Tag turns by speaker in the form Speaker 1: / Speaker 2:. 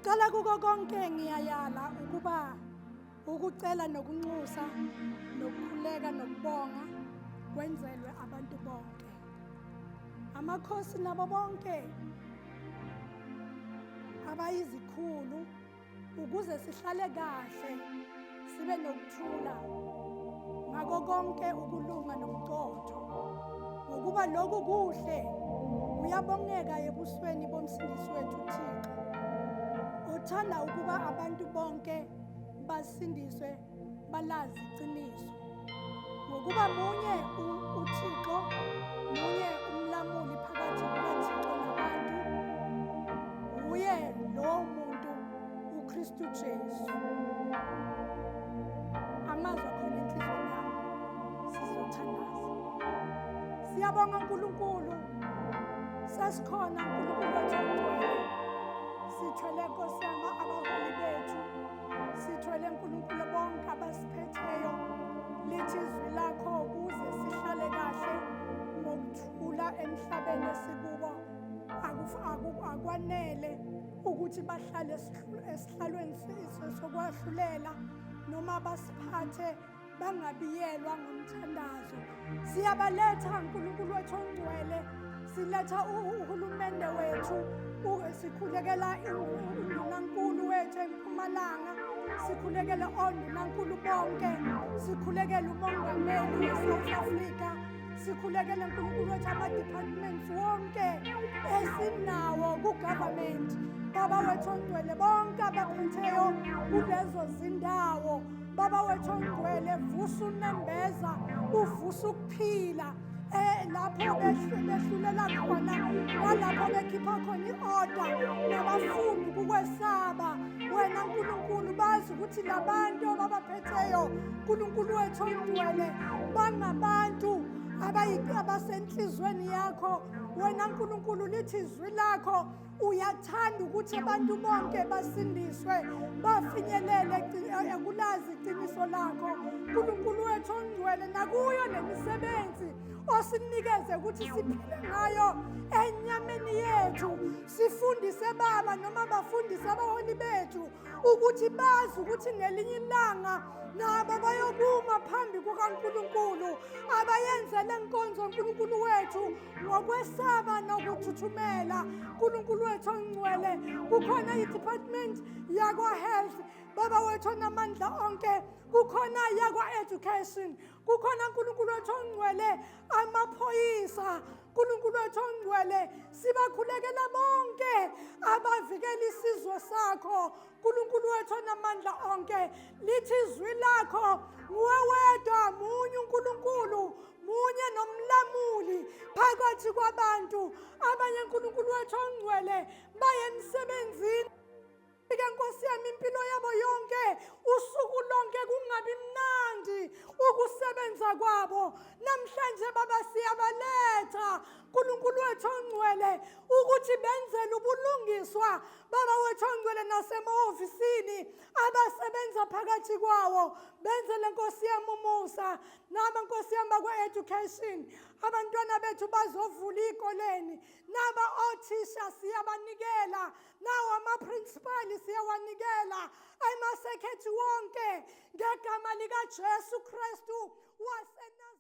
Speaker 1: Okokuqala kuko konke ngiyayala ukuba ukucela nokunxusa nokukhuleka nokubonga kwenzelwe abantu bonke. Amakhosi nabo bonke abayizikhulu ukuze sihlale kahle sibe nokuthula ngako konke ukulunga nobuqotho. Ngokuba lokhu kuhle kuyabongeka ebusweni bomsindisi wethu uThixo. Uthanda ukuba abantu bonke basindiswe balazi iqiniso. Ngokuba munye uThixo, munye umlamuli phakathi kukaThixo nabantu, uye lowo muntu uKristu Jesu. Amazwi akhona enhliziyweni yami sizothandaza. Siyabonga uNkulunkulu, sasikhona uNkulunkulu wethu ongcwele. Sithwele Nkosi yami abaholi bethu, sithwele uNkulunkulu bonke abasiphetheyo. Lithi izwi lakho ukuze sihlale kahle ngokuthula emhlabeni esikubo. Akwanele ukuthi bahlale esihlalweni sokwahlulela noma basiphathe bangabiyelwa ngomthandazo. Siyabaletha uNkulunkulu wethu ongcwele, siletha uhulumende wethu, sikhulekela undunankulu wethu eMpumalanga, sikhulekela ondunankulu bonke, sikhulekela umongameli weSouth Africa, sikhulekela uNkulunkulu wethu ama-departments wonke esinawo ku-government. Baba wethu ongcwele, bonke abaphetheyo kulezo zindawo, Baba wethu ongcwele, vusa unembeza, uvusa ukuphila lapho behlulela khona, nalapho bekhipha khona i-order nabafuni kukwesaba wena Nkulunkulu. Bazi ukuthi labantu ababaphetheyo Nkulunkulu wethu ongcwele bangabantu abasenhlizweni yakho. Wena Nkulunkulu, lithi izwi lakho uyathanda ukuthi abantu bonke basindiswe bafinyelele ekulazi iqiniso lakho. Nkulunkulu wethu ongcwele, nakuyo nemisebenzi osinikeze ukuthi siphile ngayo enyameni yethu, sifundise baba noma bafundise abaholi bethu ukuthi bazi ukuthi ngelinye ilanga nabo bayokuma phambi kukaNkulunkulu, abayenzele inkonzo uNkulunkulu wethu ngokwesaba nokuthuthumela. Nkulunkulu wethu ongcwele, kukhona i-department yakwa-health, Baba wethu onamandla onke, kukhona yakwa-education, kukhona Nkulunkulu wethu ongcwele amaphoyisa. Nkulunkulu wethu ongcwele, sibakhulekela bonke abavikela isizwe sakho. Nkulunkulu wethu onamandla onke, lithi izwi lakho nguwe wedwa munye uNkulunkulu, munye nomlamuli phakathi kwabantu. Abanye Nkulunkulu wethu ongcwele baye emsebenzini, Nkosi yami, impilo yabo yonke usuku lonke kungabi mnandi ukusebenza kwabo. Namhlanje Baba siyabaletha Nkulunkulu wethu ongcwele ukuthi benzele ubulungiswa, Baba wethu ongcwele, nasemahofisini abasebenza phakathi kwawo. Benzele Nkosi yami umusa, naba Nkosi yami bakwa-education, abantwana bethu bazovula ikoleni, naba othisha siyabanikela, nawo ama-principal siyawanikela, amasekhethi wonke ngegama likaJesu Kristu waseNazareth.